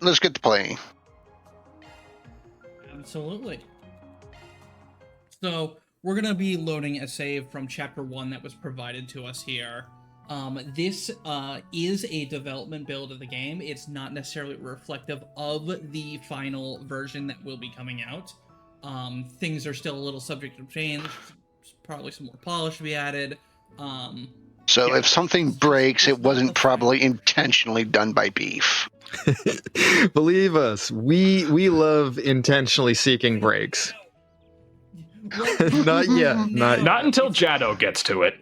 let's get to playing. Absolutely. So we're going to be loading a save from Chapter 1 that was provided to us here. This is a development build of the game. It's not necessarily reflective of the final version that will be coming out. Things are still a little subject to change. Probably some more polish to be added. So if something breaks, it wasn't probably intentionally done by Beef. Believe us, we love intentionally seeking breaks. Not yet. Not until Jado gets to it.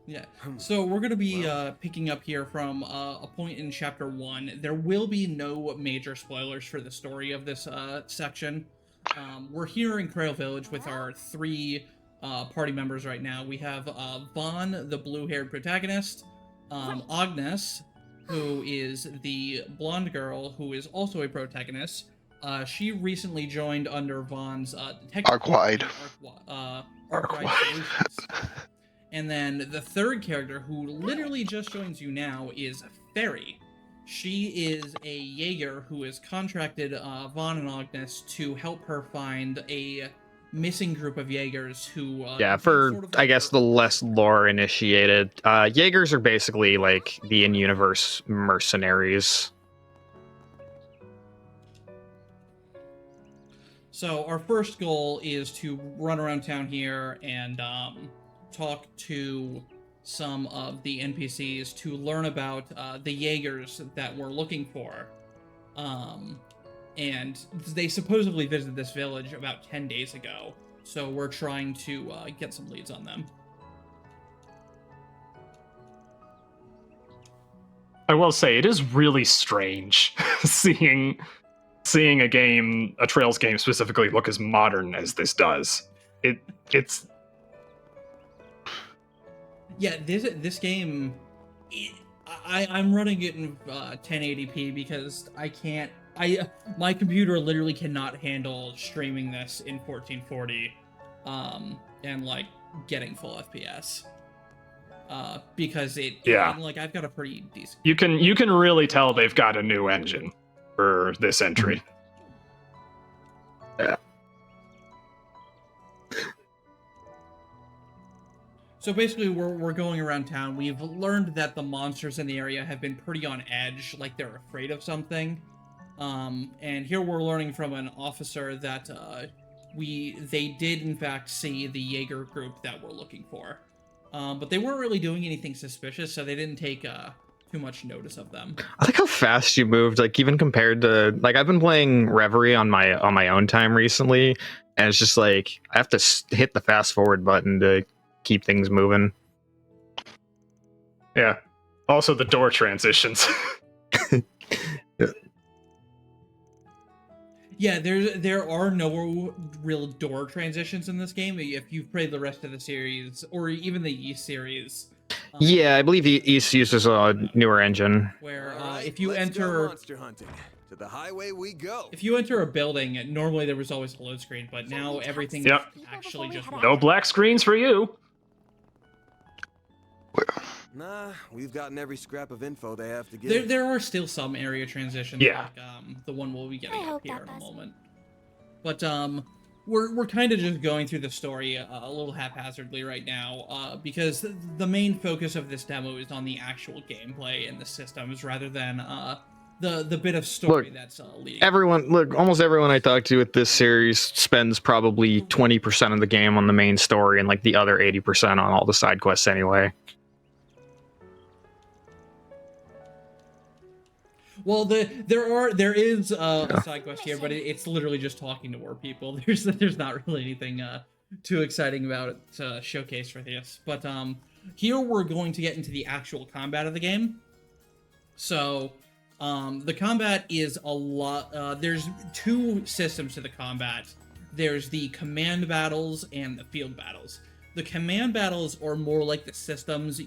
Yeah, so we're going to be picking up here from a point in Chapter 1. There will be no major spoilers for the story of this section. We're here in Crail Village with our 3 party members right now. We have Vaughn, the blue-haired protagonist, Agnes, who is the blonde girl who is also a protagonist. She recently joined under Vaughn's Arkwide. Solutions. And then the third character, who literally just joins you now, is Fairy. She is a Jaeger who has contracted Vaughn and Agnes to help her find a missing group of Jaegers who... I guess the less lore initiated, Jaegers are basically like the in-universe mercenaries. So our first goal is to run around town here and talk to some of the NPCs to learn about the Jaegers that we're looking for. And they supposedly visited this village about 10 days ago, so we're trying to get some leads on them. I will say, it is really strange seeing a Trails game specifically look as modern as this does. It's Yeah, this game, I'm running it in 1080p because my computer literally cannot handle streaming this in 1440, and like getting full FPS, because I've got a pretty decent. You can really tell they've got a new engine for this entry. Yeah. So basically, we're going around town. We've learned that the monsters in the area have been pretty on edge, like they're afraid of something. And here we're learning from an officer that they did in fact see the Jaeger group that we're looking for. But they weren't really doing anything suspicious, so they didn't take too much notice of them. I like how fast you moved, like even compared to I've been playing Reverie on my own time recently, and it's just like I have to hit the fast forward button to keep things moving. Yeah. Also the door transitions. Yeah, there are no real door transitions in this game. If you've played the rest of the series, or even the East series. Yeah, I believe East uses a newer engine. Where right, if you enter monster hunting, to the highway we go. If you enter a building, normally there was always a load screen, but now everything Yep. actually just No black screens for you. Nah, we've gotten every scrap of info they have to give. There are still some area transitions, Yeah. like the one we'll be getting up here in a moment. But we're kind of just going through the story a little haphazardly right now, because the main focus of this demo is on the actual gameplay and the systems rather than the bit of story that's leading. Almost everyone I talk to with this series spends probably 20% of the game on the main story and like the other 80% on all the side quests anyway. Well, there is a side quest here, but it's literally just talking to more people. There's not really anything too exciting about it to showcase for this. But here we're going to get into the actual combat of the game. So the combat is a lot. There's 2 systems to the combat. There's the command battles and the field battles. The command battles are more like the systems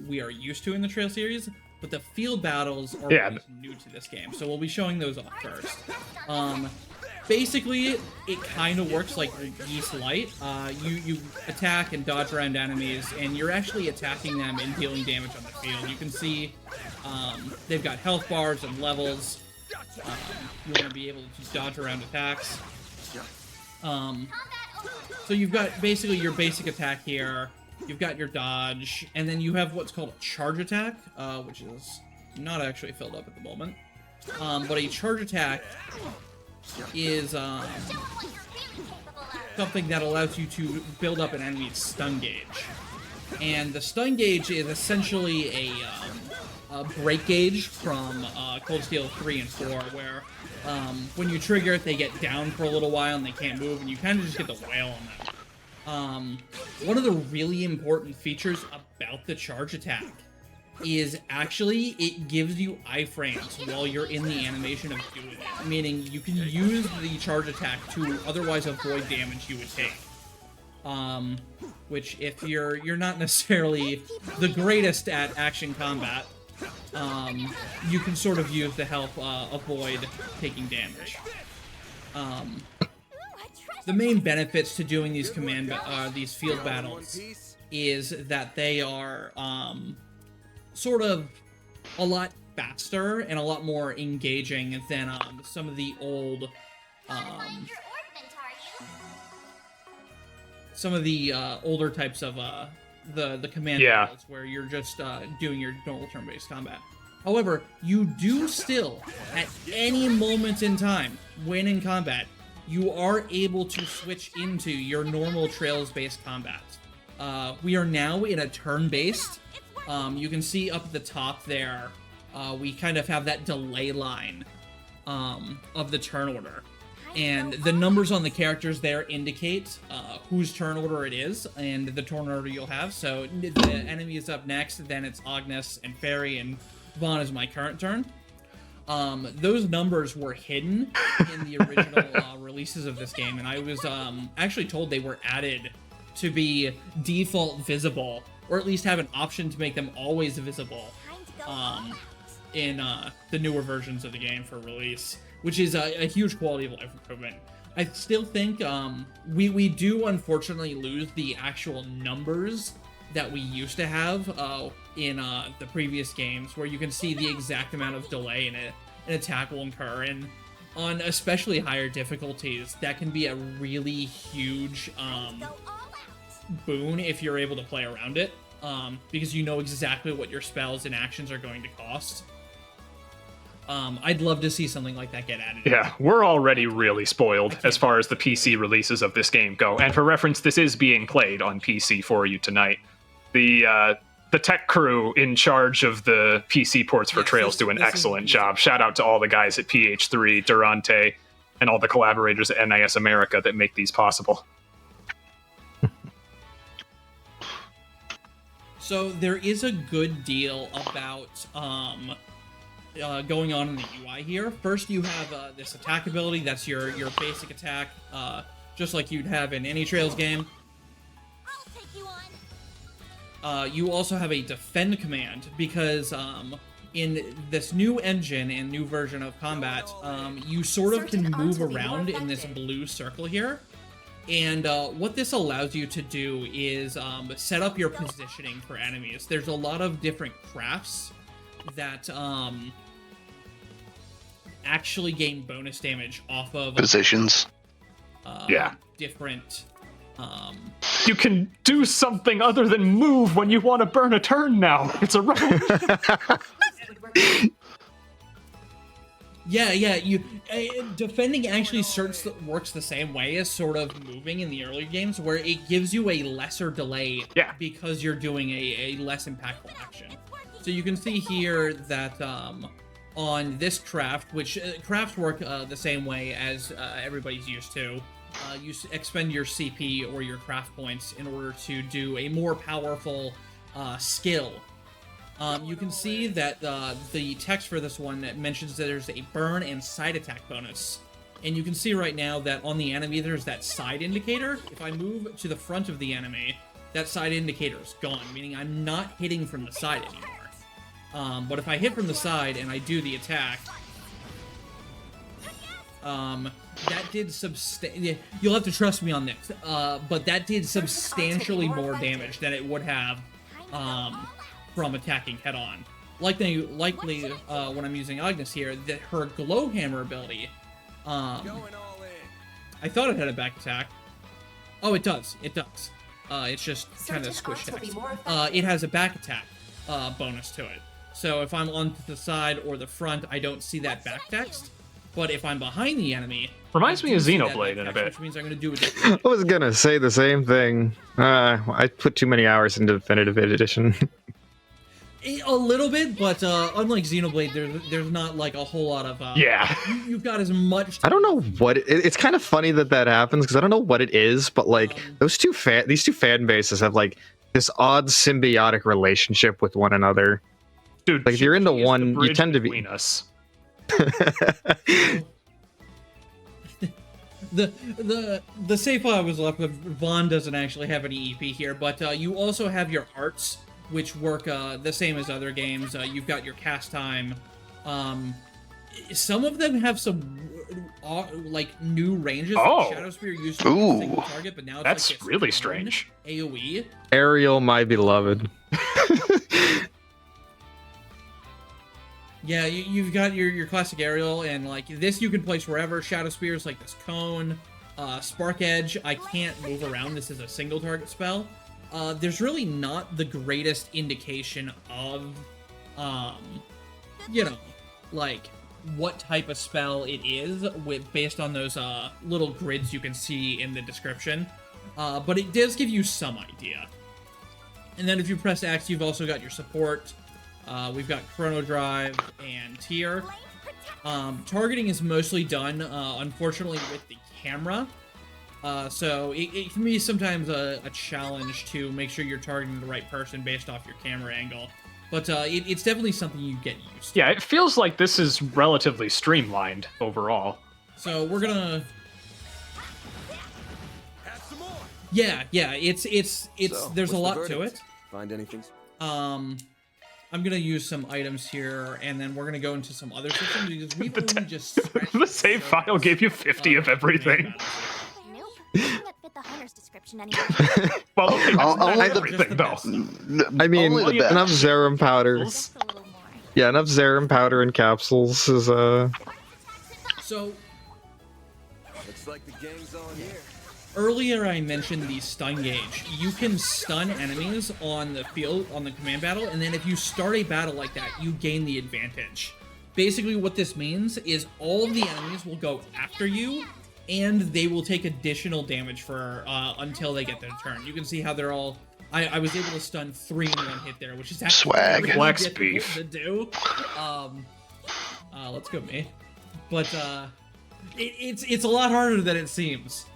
we are used to in the Trail series. But the field battles are new to this game, so we'll be showing those off first. basically, it kind of works like Yeast Light. You attack and dodge around enemies, and you're actually attacking them and dealing damage on the field. You can see they've got health bars and levels. You want to be able to dodge around attacks. So you've got basically your basic attack here. You've got your dodge, and then you have what's called a charge attack, which is not actually filled up at the moment. But a charge attack is something that allows you to build up an enemy's stun gauge. And the stun gauge is essentially a break gauge from Cold Steel 3 and 4, where when you trigger it, they get down for a little while and they can't move, and you kind of just get the whale on them. One of the really important features about the charge attack is actually it gives you iframes while you're in the animation of doing it, meaning you can use the charge attack to otherwise avoid damage you would take. Which if you're not necessarily the greatest at action combat, you can sort of use to help avoid taking damage. The main benefits to doing these these field battles is that they are sort of a lot faster and a lot more engaging than some of the old older types of the command battles where you're just doing your normal turn-based combat. However, you do still, at any moment in time, when in combat, you are able to switch into your normal Trails-based combat. We are now in a turn-based. You can see up at the top there, we kind of have that delay line of the turn order. And the numbers on the characters there indicate whose turn order it is and the turn order you'll have. So the enemy is up next, then it's Agnes and Fairy, and Vaughn is my current turn. Those numbers were hidden in the original releases of this game, and I was actually told they were added to be default visible, or at least have an option to make them always visible in the newer versions of the game for release, which is a huge quality of life improvement. I still think we do unfortunately lose the actual numbers that we used to have in the previous games, where you can see the exact amount of delay an attack will incur, and on especially higher difficulties, that can be a really huge boon if you're able to play around it, because you know exactly what your spells and actions are going to cost. I'd love to see something like that get added. Yeah, we're already really spoiled as far as the PC releases of this game go. And for reference, this is being played on PC for you tonight. The tech crew in charge of the PC ports for Trails do an excellent job. Shout out to all the guys at PH3, Durante, and all the collaborators at NIS America that make these possible. So there is a good deal about going on in the UI here. First, you have this attack ability. That's your basic attack, just like you'd have in any Trails game. You also have a defend command, because in this new engine and new version of combat, you sort of can move around in this blue circle here. And what this allows you to do is set up your positioning for enemies. There's a lot of different crafts that actually gain bonus damage off of positions. Different. You can do something other than move when you want to burn a turn now. It's a revolution. Yeah. Defending actually works the same way as sort of moving in the earlier games, where it gives you a lesser delay because you're doing a less impactful action. So you can see here that on this craft, which crafts work the same way as everybody's used to. You expend your CP or your craft points in order to do a more powerful skill. You can see that the text for this one mentions that there's a burn and side attack bonus. And you can see right now that on the enemy there's that side indicator. If I move to the front of the enemy, that side indicator is gone, meaning I'm not hitting from the side anymore. But if I hit from the side and I do the attack, that did you'll have to trust me on this, but that did substantially more damage than it would have from attacking head-on. Likely, when I'm using Agnes here, that her glow hammer ability, I thought it had a back attack. Oh, it does. It does. It's just kind of squish text. It has a back attack bonus to it. So if I'm on the side or the front, I don't see that back text. But if I'm behind the enemy, reminds me of Xenoblade in a bit. Which means I'm going to do it. I was gonna say the same thing. I put too many hours into Definitive Edition. A little bit, but unlike Xenoblade, there's not like a whole lot of yeah. You've got as much. I don't know what it's kind of funny that happens because I don't know what it is, but like these two fan bases have like this odd symbiotic relationship with one another. Dude, like if you're into one, you tend to be. Between us. The save file I was left with, Vaughn doesn't actually have any EP here, but you also have your arts, which work the same as other games. You've got your cast time. Some of them have some like new ranges. Like Shadow Spear used to be a single target, but now it's that's like really strange. AoE. Ariel, my beloved. Yeah, you've got your classic aerial, and like this you can place wherever. Shadow Spear is like this cone. Spark Edge, I can't move around. This is a single target spell. There's really not the greatest indication of, you know, like what type of spell it is based on those little grids you can see in the description. But it does give you some idea. And then if you press X, you've also got your support. We've got Chrono Drive and Tier. Targeting is mostly done, unfortunately, with the camera. So it can be sometimes a challenge to make sure you're targeting the right person based off your camera angle. But it's definitely something you get used to. Yeah, it feels like this is relatively streamlined overall. So we're gonna... Yeah, it's So, there's a what's lot the to verdict? it. Find anything? I'm gonna use some items here, and then we're gonna go into some other systems because we've only just The save file gave you 50 of everything. Nope. Doesn't fit the hunter's description anymore. Well, okay, that's Only not the- everything, though. I mean, Only the best. enough Zerum powder. Just a little more. Yeah, enough Zerum powder and capsules is So Looks like the gang's on here. earlier I mentioned the stun gauge. You can stun enemies on the field, on the command battle, and then if you start a battle like that, you gain the advantage. Basically what this means is all of the enemies will go after you, and they will take additional damage for until they get their turn. You can see how they're all... I was able to stun 3 in 1 hit there, which is actually Swag. really Flex difficult beef. to do. Let's go me. But it's a lot harder than it seems.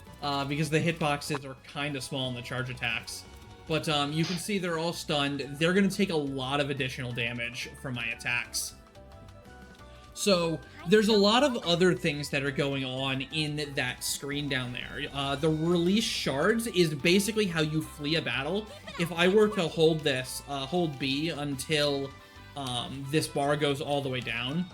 Because the hitboxes are kind of small in the charge attacks. But you can see they're all stunned. They're going to take a lot of additional damage from my attacks. So there's a lot of other things that are going on in that screen down there. The release shards is basically how you flee a battle. If I were to hold this, hold B until this bar goes all the way down,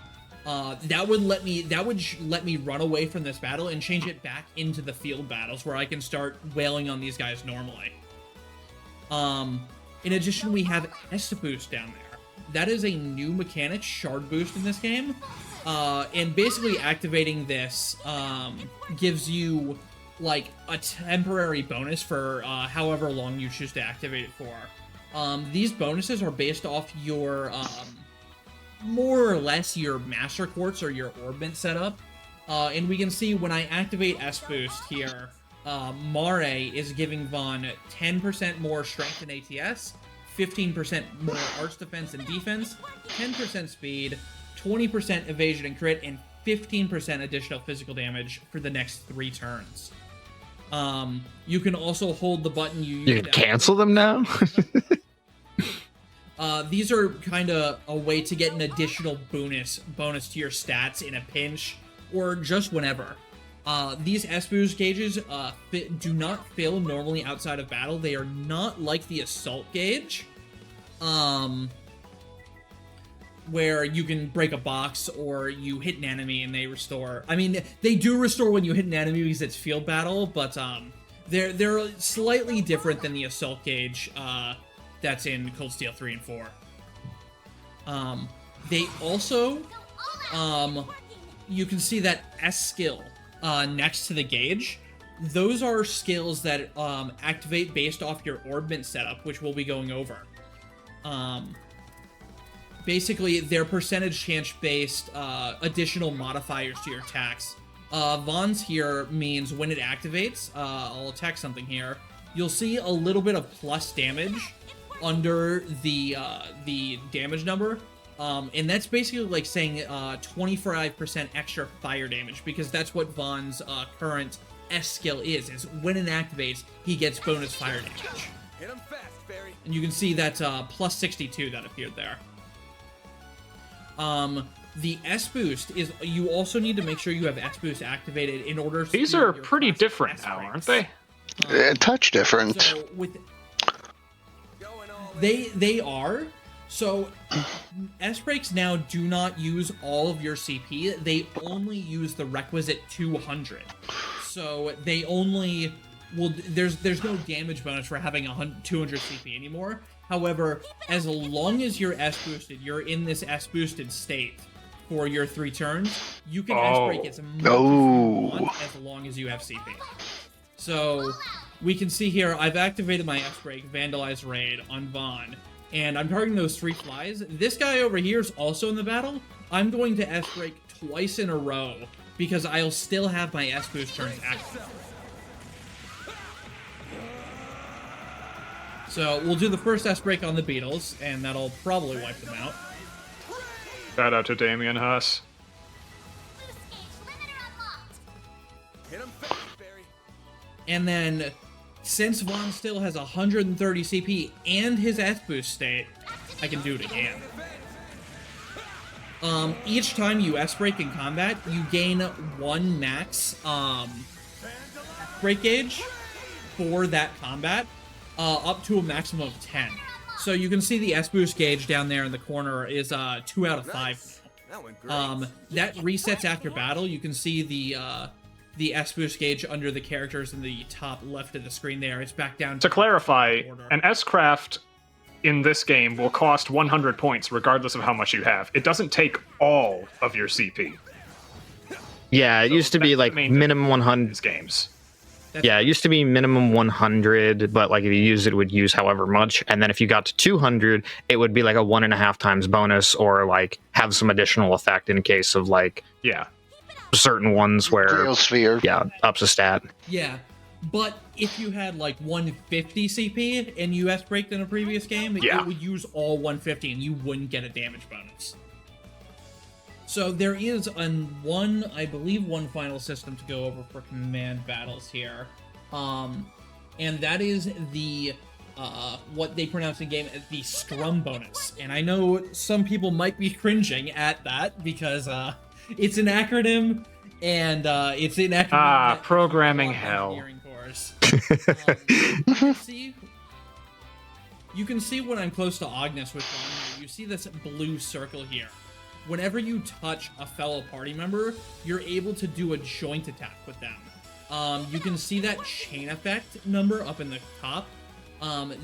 that would let me run away from this battle and change it back into the field battles where I can start wailing on these guys normally. In addition, we have S boost down there. That is a new mechanic, shard boost in this game. And basically activating this gives you like a temporary bonus for however long you choose to activate it for. These bonuses are based off your more or less your master quartz or your orbment setup. And we can see when I activate S boost here, Mare is giving Vaughn 10% more strength and ATS, 15% more arts defense and defense, 10% speed, 20% evasion and crit, and 15% additional physical damage for the next 3 turns. You can also hold the button you you can cancel them now. These are kind of a way to get an additional bonus to your stats in a pinch or just whenever. These S-Boost gauges do not fill normally outside of battle. They are not like the assault gauge. where you can break a box or you hit an enemy and they restore. I mean, they do restore when you hit an enemy because it's field battle, but they're slightly different than the assault gauge that's in Cold Steel 3 and 4. They also, you can see that S skill next to the gauge. Those are skills that activate based off your Orbment setup, which we'll be going over. Basically, they're percentage chance based additional modifiers to your attacks. Vaughn's here means when it activates, I'll attack something here, you'll see a little bit of plus damage under the damage number. And that's basically like saying 25% extra fire damage, because that's what Vaughn's current S skill is when it activates, he gets bonus fire damage. Hit 'em fast, Barry. And you can see that plus 62 that appeared there. The S boost is, you also need to make sure you have S boost activated in order to These do are your pretty classic different S now, breaks. aren't they? A touch different. So with Going all in. they are. So S breaks now do not use all of your CP. They only use the requisite 200. So they only will. There's no damage bonus for having 200 CP anymore. However, as long as you're S boosted, you're in this S boosted state for your 3 turns. You can S break as much as you want as long as you have CP. So we can see here, I've activated my S break, Vandalize Raid on Vaughn, and I'm targeting those 3 flies. This guy over here is also in the battle. I'm going to S break twice in a row because I'll still have my S boost turns active. So we'll do the first S break on the Beatles, and that'll probably wipe them out. Shout out to Damian Huss. Loose gauge limiter unlocked. Hit 'em fast, Barry. And then, since Vaughn still has 130 CP and his S boost state, I can do it again. Each time you S break in combat, you gain 1 max break gauge for that combat, up to a maximum of 10. So you can see the S boost gauge down there in the corner is 2 out of 5. Nice. That went great. That resets after battle. You can see the S boost gauge under the characters in the top left of the screen there. It's back down To clarify, order. an S-Craft in this game will cost 100 points regardless of how much you have. It doesn't take all of your CP. Yeah, it used to be that's like the main minimum 100. These games. Yeah, it used to be minimum 100, but like if you use it, would use however much. And then if you got to 200, it would be like a 1.5 times bonus, or like have some additional effect in case of like Yeah. certain ones where, Real sphere. yeah, ups a stat. Yeah, but if you had like 150 CP and you S braked in a previous game, Yeah. it would use all 150 and you wouldn't get a damage bonus. So there is I believe one final system to go over for command battles here. And that is the what they pronounce in game as the scrum bonus. And I know some people might be cringing at that because it's an acronym, and it's an acronym. that programming a lot of hell. engineering course. You can see when I'm close to Agnes with one here, you see this blue circle here. Whenever you touch a fellow party member, you're able to do a joint attack with them. You can see that chain effect number up in the top.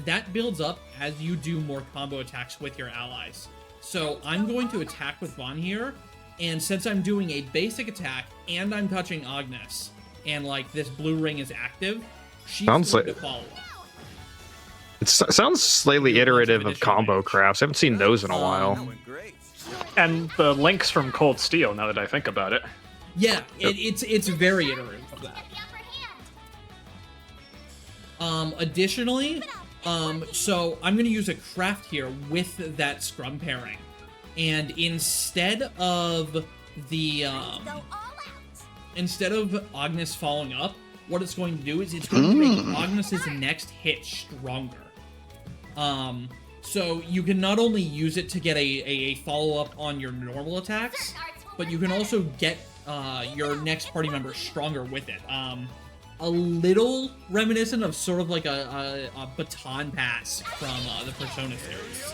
That builds up as you do more combo attacks with your allies. So I'm going to attack with Vaughn here, and since I'm doing a basic attack and I'm touching Agnes, and like this blue ring is active, she's Sounds going like- to follow up. It sounds slightly iterative of combo crafts. I haven't seen those in a That while. went great. And the links from Cold Steel, now that I think about it. Yeah, it's very iterative of that. The upper hand. Additionally, so I'm gonna use a craft here with that scrum pairing, and instead of the Go all out. instead of Agnes following up, what it's going to do is it's going to make Agnes's next hit stronger. So you can not only use it to get a follow-up on your normal attacks, but you can also get your next party member stronger with it. A little reminiscent of sort of like a baton pass from the Persona series.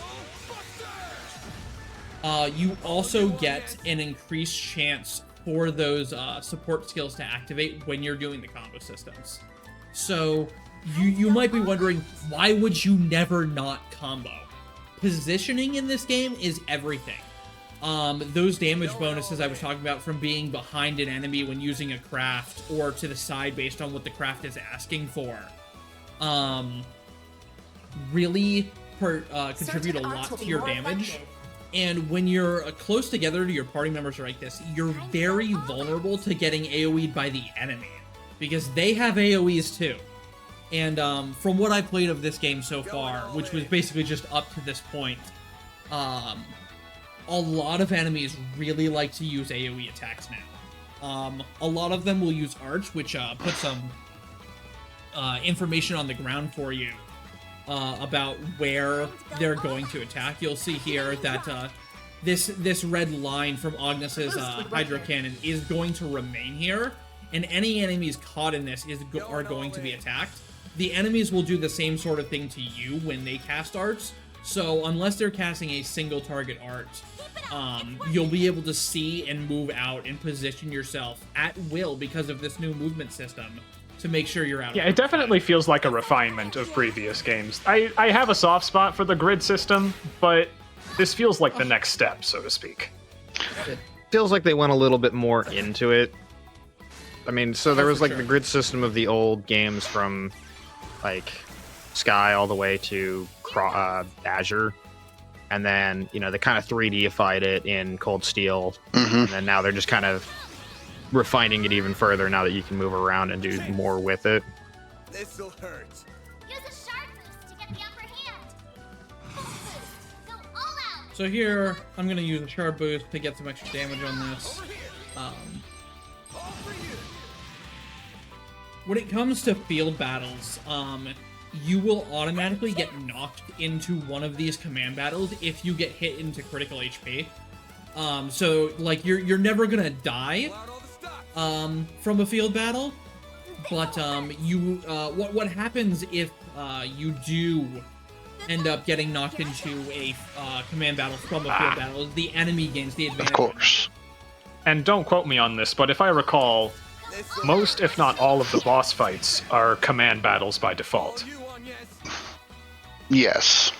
you also get an increased chance for those support skills to activate when you're doing the combo systems. So you might be wondering, why would you never not combo? Positioning in this game is everything. Those damage bonuses I was talking about from being behind an enemy when using a craft or to the side based on what the craft is asking for, really contribute a lot to your damage. And when you're close together to your party members like this, you're very vulnerable to getting AoE'd by the enemy, because they have AoEs too. And from what I've played of this game so far, which was basically just up to this point, a lot of enemies really like to use AoE attacks now. A lot of them will use Arch, which puts some information on the ground for you about where they're going to attack. You'll see here that this red line from Agnes's Hydro Cannon is going to remain here, and any enemies caught in this are going to be attacked. The enemies will do the same sort of thing to you when they cast arts, so unless they're casting a single target art, you'll be able to see and move out and position yourself at will because of this new movement system to make sure you're out. Yeah, it definitely feels like a refinement of previous games. I have a soft spot for the grid system, but this feels like the next step, so to speak. It feels like they went a little bit more into it. I mean, so there was like the grid system of the old games from like Sky all the way to Azure, and then they kind of 3D-ified it in Cold Steel, and then now they're just kind of refining it even further now that you can move around and do more with it. This'll hurt. Use a sharp boost to get the upper hand. Full boost. Go all out. So here, I'm going to use a sharp boost to get some extra damage on this. When it comes to field battles, you will automatically get knocked into one of these command battles if you get hit into critical HP. So like you're never gonna die from a field battle, but what happens if you do end up getting knocked into a command battle from a field battle is the enemy gains the advantage. Of course. And don't quote me on this, but if I recall, most, if not all, of the boss fights are command battles by default. Yes.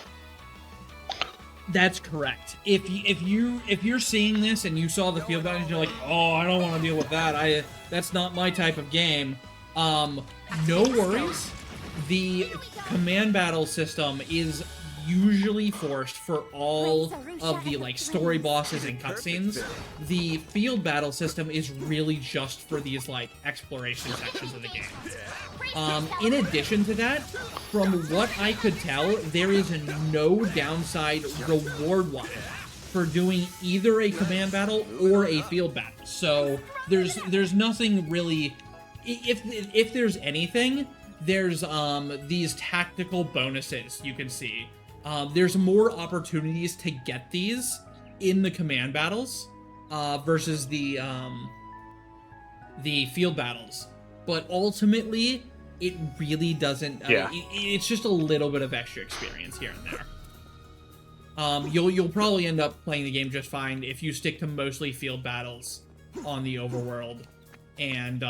That's correct. If you're seeing this and you saw the field battle and you're like, oh, I don't want to deal with that. That's not my type of game. No worries. The command battle system is usually forced for all of the like story bosses and cutscenes. The field battle system is really just for these like exploration sections of the game. In addition to that, from what I could tell, there is no downside reward-wise for doing either a command battle or a field battle. So there's nothing really. If there's anything, there's these tactical bonuses you can see. There's more opportunities to get these in the command battles versus the field battles, but ultimately it really doesn't. It's just a little bit of extra experience here and there. You'll probably end up playing the game just fine if you stick to mostly field battles on the overworld and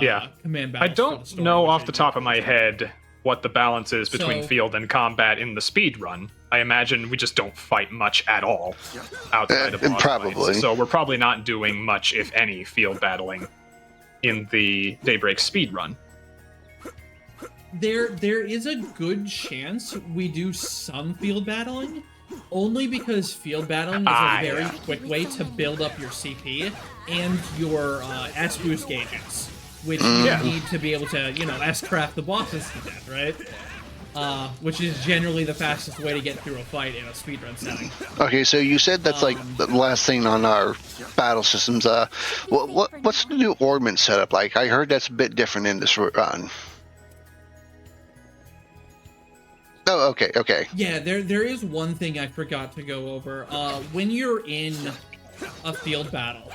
command battles. I don't know off the top of my head what the balance is between field and combat in the speed run. I imagine we just don't fight much at all outside of boss probably fights. So we're probably not doing much, if any, field battling in the Daybreak speed run. There is a good chance we do some field battling, only because field battling is a very quick way to build up your CP and your S boost gauges, which you need to be able to, S-craft the bosses to death, right? Which is generally the fastest way to get through a fight in a speedrun setting. Okay, so you said that's like the last thing on our battle systems. What's the new Orbment setup like? I heard that's a bit different in this run. Oh, okay. Yeah, there is one thing I forgot to go over. When you're in a field battle,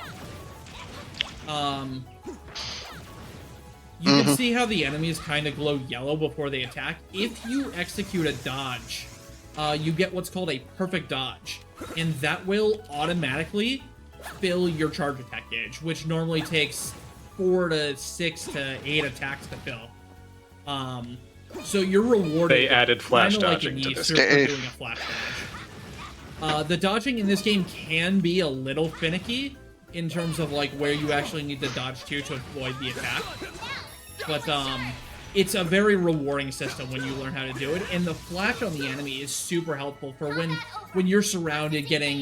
you can see how the enemies kind of glow yellow before they attack. If you execute a dodge you get what's called a perfect dodge, and that will automatically fill your charge attack gauge, which normally takes 4 to 6 to 8 attacks to fill. So you're rewarded. They added flash kinda dodging like to in this Yeast for doing a flash dodge. The dodging in this game can be a little finicky in terms of like where you actually need to dodge to avoid the attack, but it's a very rewarding system when you learn how to do it, and the flash on the enemy is super helpful for when you're surrounded, getting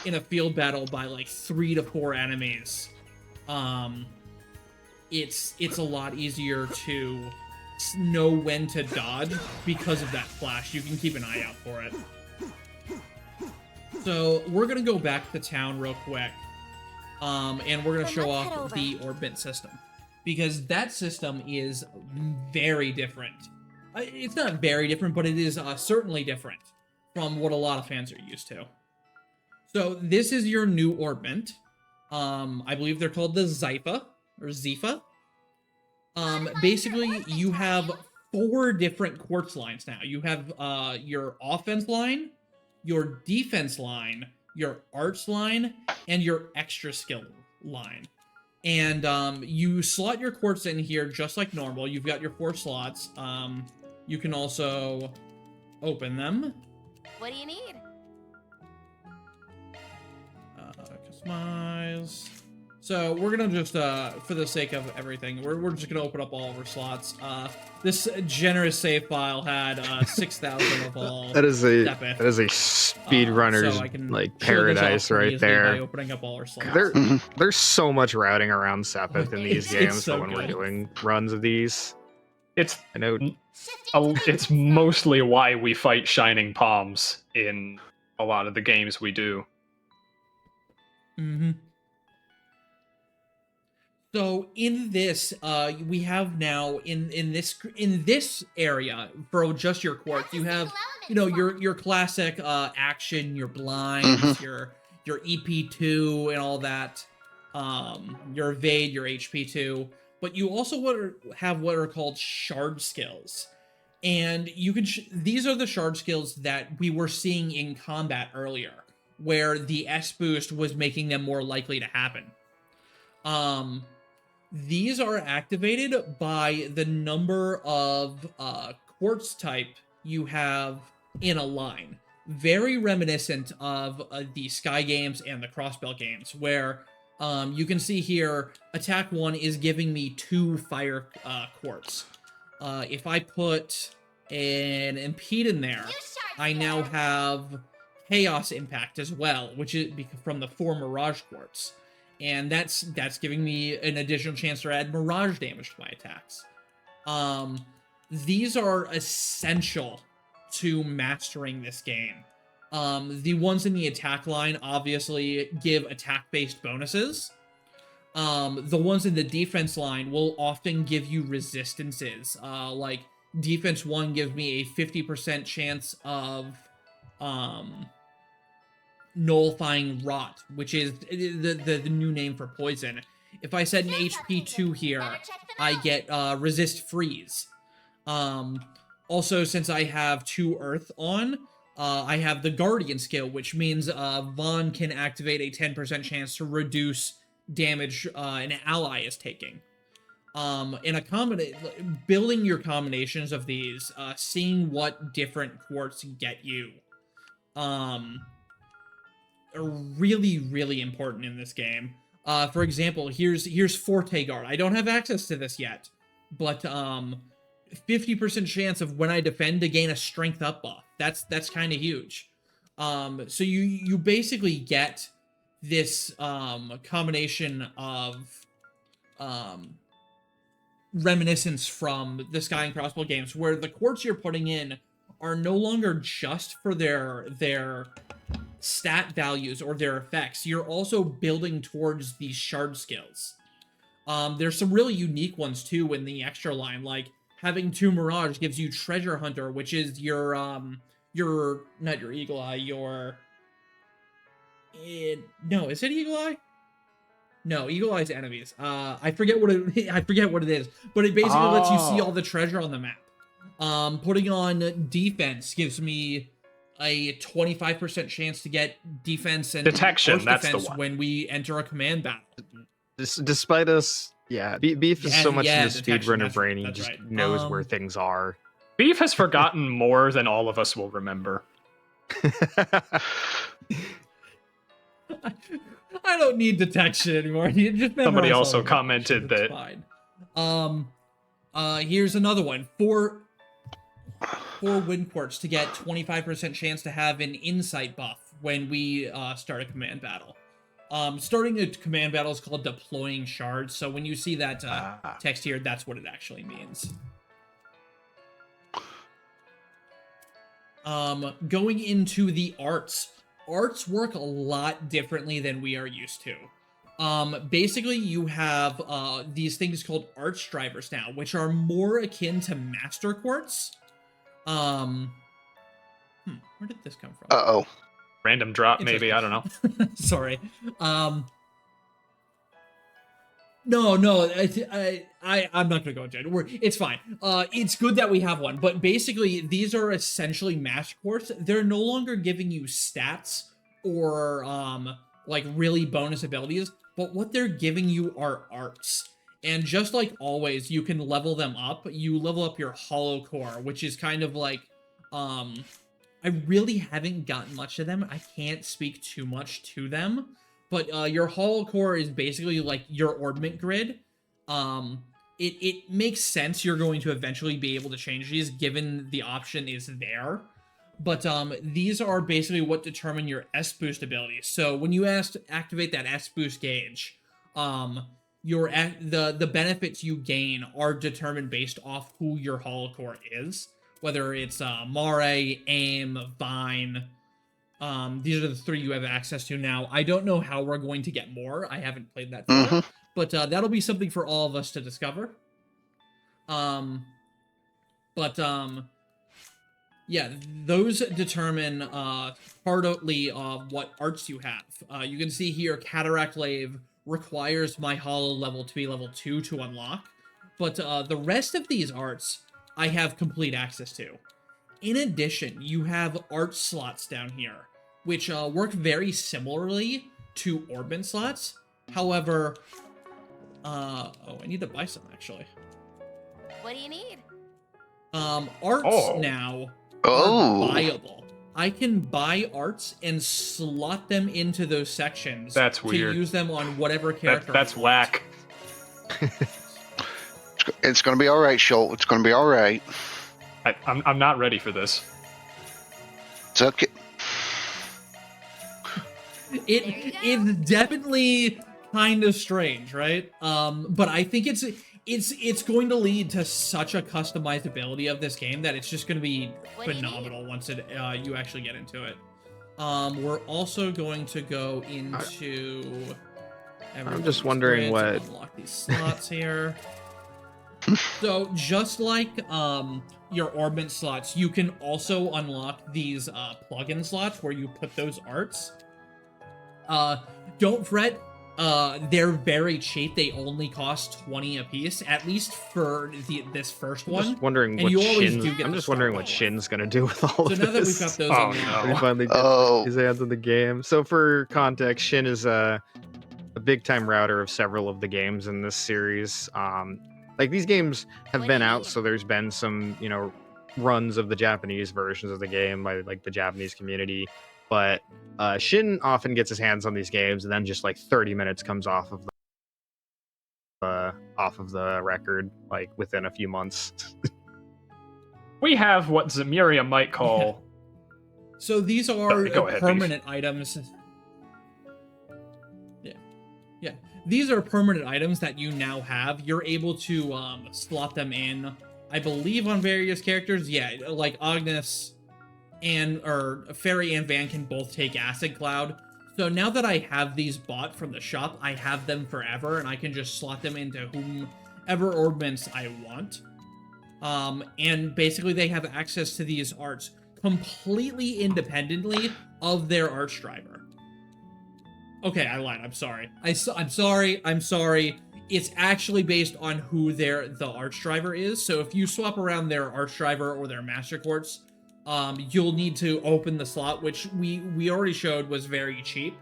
in a field battle by like 3 to 4 enemies. It's a lot easier to know when to dodge because of that flash. You can keep an eye out for it. So we're gonna go back to town real quick, and we're gonna show off the Orbment system, because that system is very different. It's not very different, but it is certainly different from what a lot of fans are used to. So this is your new Orbment. I believe they're called the Zypha, or Zifa. Basically, you have 4 different quartz lines now. You have your offense line, your defense line, your arts line, and your extra skill line. And you slot your quartz in here just like normal. You've got your 4 slots. You can also open them. What do you need? Customize. So we're gonna just, for the sake of everything, we're just gonna open up all of our slots. This generous save file had 6,000 of all. That is a Sepith. speedrunner's So I can like show this paradise off right easily by there. opening up all our slots. There's so much routing around Sepith in these It's games so for when we're good. doing runs of these. It's I know. it's mostly why we fight shining palms in a lot of the games we do. Mm-hmm. So in this, we have now in this area for just your quartz, you have your classic action, your blinds, your EP2 and all that, your evade, your HP2, but you also have what are called shard skills, and you can these are the shard skills that we were seeing in combat earlier, where the S boost was making them more likely to happen. These are activated by the number of quartz type you have in a line. Very reminiscent of the Sky games and the Crossbell games, where you can see here, attack 1 is giving me 2 fire quartz. If I put an impede in there, I now have chaos impact as well, which is from the 4 mirage quartz. And that's giving me an additional chance to add mirage damage to my attacks. These are essential to mastering this game. The ones in the attack line obviously give attack-based bonuses. The ones in the defense line will often give you resistances. Like defense 1 gives me a 50% chance of nullifying rot, which is the new name for poison. If I set an HP2 here, I get resist freeze. Also, since I have 2 earth on, I have the guardian skill, which means Vaughn can activate a 10% chance to reduce damage an ally is taking. In a building your combinations of these, seeing what different quartz get you, are really, really important in this game. For example, here's Forte Guard. I don't have access to this yet, but 50% chance of when I defend to gain a strength up buff. That's kind of huge. So you basically get this combination of reminiscence from the Sky and Crossbow games, where the quartz you're putting in are no longer just for their stat values or their effects. You're also building towards these shard skills. There's some really unique ones too in the extra line, like having 2 Mirage gives you Treasure Hunter, which is your not your Eagle Eye, no, is it Eagle Eye? No, Eagle Eye's enemies. I forget what it is, but it basically lets you see all the treasure on the map. Putting on defense gives me a 25% chance to get defense and Detection, arch that's the defense one. when we enter a command battle. Despite us, yeah, Beef is so much in the detection, speedrunner that's brain, right, he that's just right. knows where things are. Beef has forgotten more than all of us will remember. I don't need detection anymore. You just Somebody memorize also all the commented locations, it's fine. Here's another one. Four wind quartz to get 25% chance to have an insight buff when we start a command battle. Starting a command battle is called deploying shards. So when you see that text here, that's what it actually means. Going into the arts. Arts work a lot differently than we are used to. Basically, you have these things called arch drivers now, which are more akin to master quartz. Where did this come from? Uh-oh. Random drop, maybe, I don't know. Sorry. No, I'm not gonna go into it. It's fine. It's good that we have one, but basically these are essentially master quartz. They're no longer giving you stats or like really bonus abilities, but what they're giving you are arts. And just like always, you can level them up. You level up your holocore, which is kind of like I really haven't gotten much of them. I can't speak too much to them. But your holocore is basically like your orbment grid. It makes sense you're going to eventually be able to change these given the option is there. But these are basically what determine your S-boost abilities. So when you activate that S-boost gauge, the benefits you gain are determined based off who your holocore is. Whether it's Mare, Aim, Vine. These are the three you have access to now. I don't know how we're going to get more. I haven't played that far. But that'll be something for all of us to discover. Yeah, those determine partly what arts you have. You can see here, Cataract Lave requires my holo level to be level 2 to unlock. But the rest of these arts, I have complete access to. In addition, you have art slots down here, which work very similarly to Orbment slots. However, I need to buy some, actually. What do you need? Arts now are buyable. I can buy arts and slot them into those sections. That's weird. To use them on whatever character. That's whack. It's going to be all right, Schultz. It's going to be all right. I'm not ready for this. It's okay. It's definitely kind of strange, right? But I think it's going to lead to such a customizability of this game that it's just going to be phenomenal once you actually get into it. We're also going to go into. I'm just wondering what. Unlock these slots here. So just like your Orbment slots, you can also unlock these plugin slots where you put those arts. Don't fret. They're very cheap. They only cost 20 a piece, at least for this first one. Just wondering and what I'm just wondering what Shin's gonna do with all of this. So now that we've got those no. He finally gets his hands on the game. So for context, Shin is a big time router of several of the games in this series. Like these games have been out, so there's been some, runs of the Japanese versions of the game by like the Japanese community. But Shin often gets his hands on these games, and then just like 30 minutes comes off of the record, like within a few months. We have what Zemiria might call. So these are Go ahead, permanent items. Yeah. These are permanent items that you now have. You're able to slot them in, I believe, on various characters. Yeah, like Agnes or Fairy and Van can both take Acid Cloud. So now that I have these bought from the shop, I have them forever, and I can just slot them into whomever orbments I want. And basically they have access to these arts completely independently of their arch driver. Okay, I lied. I'm sorry. I'm sorry. It's actually based on who the arch driver is. So if you swap around their arch driver or their master quartz, you'll need to open the slot, which we already showed was very cheap.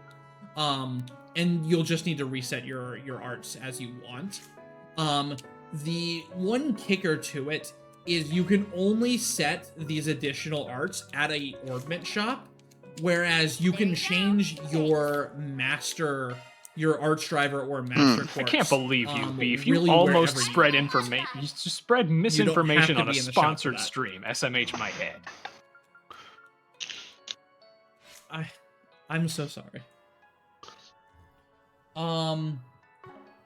And you'll just need to reset your arts as you want. The one kicker to it is you can only set these additional arts at a Orbment shop, whereas you can change your arts driver or master quartz. I can't believe you, Beef. You really almost wherever you spread want. information. You just spread misinformation to on a be in the shop for sponsored that. stream. SMH my head. I'm so sorry.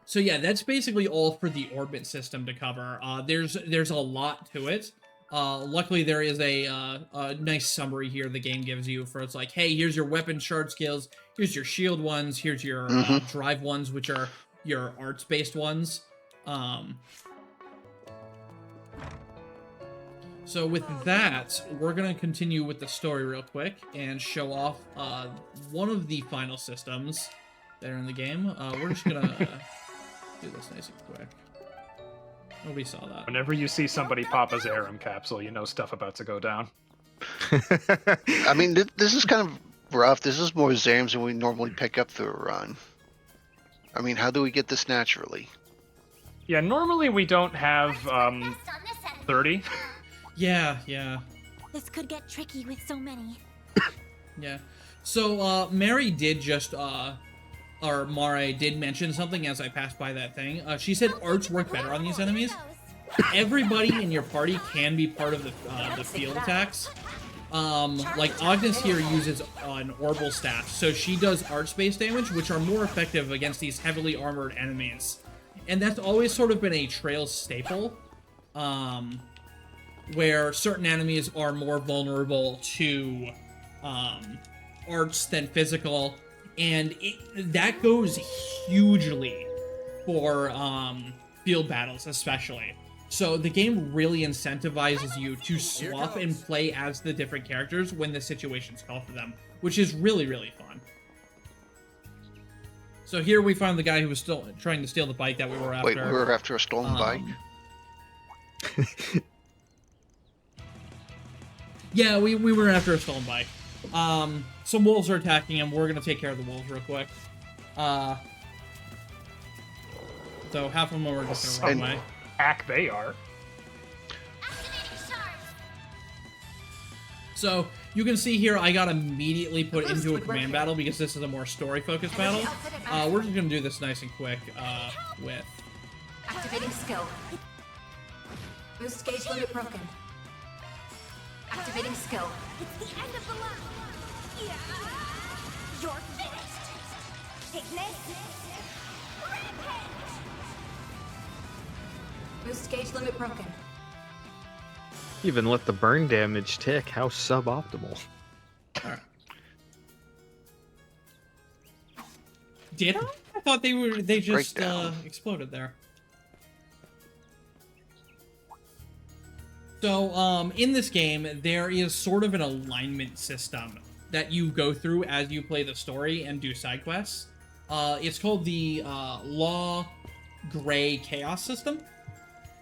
So yeah, that's basically all for the Orbment system to cover. There's a lot to it. Luckily there is a nice summary here the game gives you for it's like, hey, here's your weapon shard skills, here's your shield ones, here's your drive ones, which are your arts based ones. So with that, we're gonna continue with the story real quick and show off one of the final systems that are in the game. We're just gonna do this nice and quick. Nobody saw that. Whenever you see somebody pop a Zerum capsule, you know stuff about to go down. I mean, this is kind of rough. This is more Zams than we normally pick up through a run. I mean, how do we get this naturally? Yeah, normally we don't have Best on this end. 30. Yeah. This could get tricky with so many. Yeah. So, Mary did just, or Mare did mention something as I passed by that thing. She said arts work better on these enemies. Everybody in your party can be part of the field attacks. Like Agnes here uses an orbital staff, so she does arts-based damage, which are more effective against these heavily armored enemies. And that's always sort of been a Trails staple, where certain enemies are more vulnerable to arts than physical, and that goes hugely for field battles especially. So the game really incentivizes you to swap and play as the different characters when the situations call for them, which is really, really fun. So here we found the guy who was still trying to steal the bike that we were after. Wait, we were after a stolen bike? Yeah, we were after a stolen bike. Some wolves are attacking him. We're gonna take care of the wolves real quick. So half of them are just gonna run away. Hack they are. Activating shards. So you can see here, I got immediately put into a command battle because this is a more story-focused battle. We're just gonna do this nice and quick with. Activating skill. Boost gauge limit broken. Activating skill. It's the end of the line. Yeah. You're finished. Ignis. Rampage. Boost gauge limit broken. Even let the burn damage tick. How suboptimal. Alright. Did I? I thought they just exploded there. So, in this game, there is sort of an alignment system that you go through as you play the story and do side quests. It's called the Law Gray Chaos system.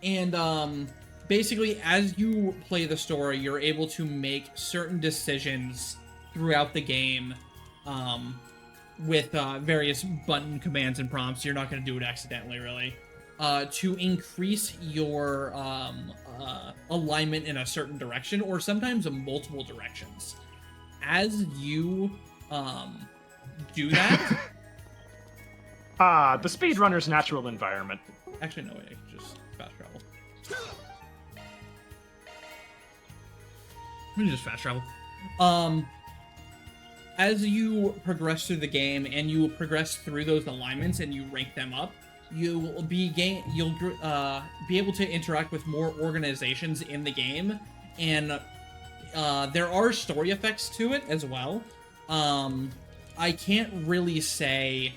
And basically, as you play the story, you're able to make certain decisions throughout the game with various button commands and prompts. You're not going to do it accidentally, really. To increase your alignment in a certain direction, or sometimes in multiple directions. As you do that... The speedrunner's natural environment. Actually, no, wait, I can just fast travel. Let me just fast travel. As you progress through the game and you progress through those alignments and you rank them up, you'll be able to interact with more organizations in the game, and there are story effects to it as well. I can't really say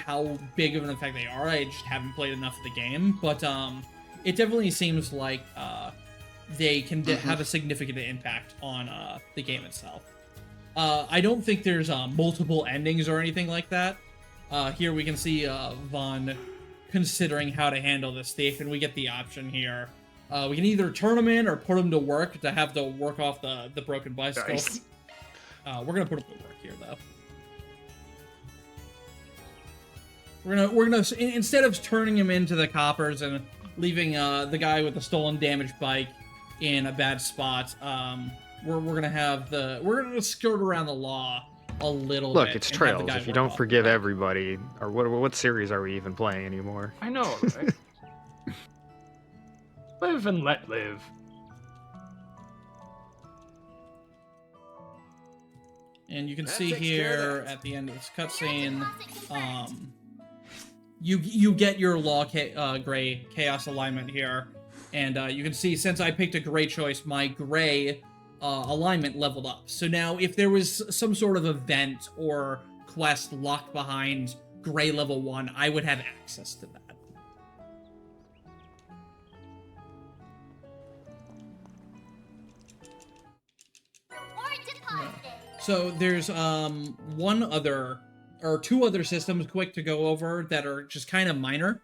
how big of an effect they are. I just haven't played enough of the game, but it definitely seems like they can have a significant impact on the game itself. I don't think there's multiple endings or anything like that. Here we can see Vaughn considering how to handle this thief, and we get the option here We can either turn him in or put him to work to have to work off the broken bicycle. Nice. We're gonna put him to work here though. We're gonna instead of turning him into the coppers and leaving the guy with the stolen damaged bike in a bad spot, we're gonna skirt around the law a little bit. Look, it's and have the Trails. guy If you work don't off forgive the bike. everybody, or what series are we even playing anymore? I know, right? Live and let live. And you can That see takes care of here that. at the end of this cutscene, you get your gray chaos alignment here, and you can see since I picked a gray choice, my gray alignment leveled up. So now, if there was some sort of event or quest locked behind gray level 1, I would have access to that. Reward deposited. So there's two other systems quick to go over that are just kind of minor.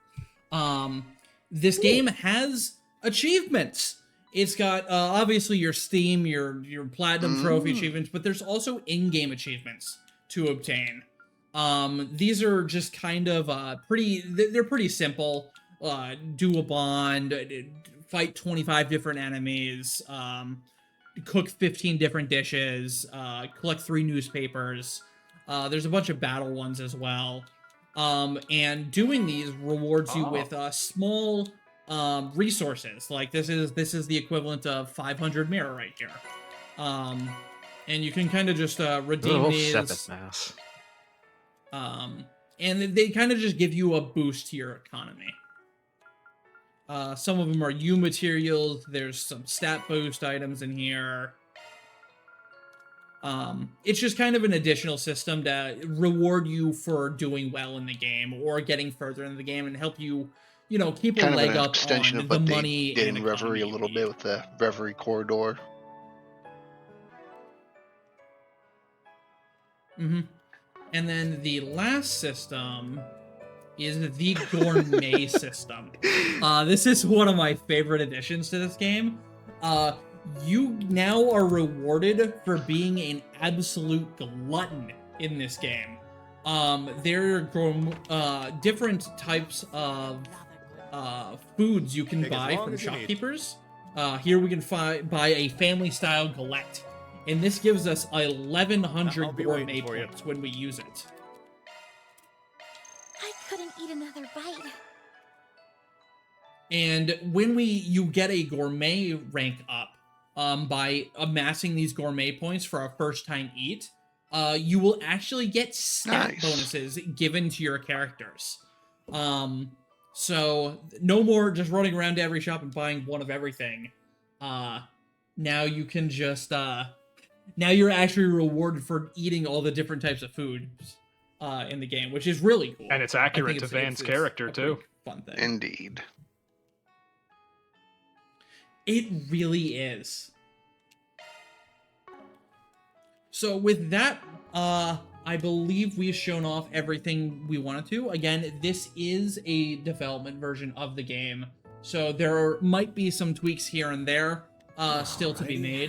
This game has achievements. It's got obviously your Steam, your platinum trophy achievements, but there's also in-game achievements to obtain. These are just kind of they're pretty simple. Do a bond, fight 25 different enemies, cook 15 different dishes, collect 3 newspapers. There's a bunch of battle ones as well. And doing these rewards you with small resources. Like this is the equivalent of 500 mirror right here. And you can kind of just redeem these. Mass. And they kind of just give you a boost to your economy. Some of them are U materials. There's some stat boost items in here. It's just kind of an additional system to reward you for doing well in the game or getting further in the game and help you, keep a Kind of leg an up extension on of the what money they did and in Reverie a economy little you bit need. with the Reverie corridor. And then the last system is the gourmet system. This is one of my favorite additions to this game. You now are rewarded for being an absolute glutton in this game. There are different types of foods you can Take as buy long from as you need. shopkeepers. Here we can buy a family-style galette. And this gives us 1,100 I'll be gourmet waiting for you. points when we use it. I couldn't eat another bite. And when you get a gourmet rank up by amassing these gourmet points for a first time eat, you will actually get stat Nice. bonuses given to your characters. So no more just running around to every shop and buying one of everything. Now you can just now you're actually rewarded for eating all the different types of foods in the game, which is really cool. And it's I accurate think to Van's character, a pretty too. Fun thing. Indeed. It really is. So with that, I believe we've shown off everything we wanted to. Again, this is a development version of the game, so there might be some tweaks here and there still to be Alrighty. made.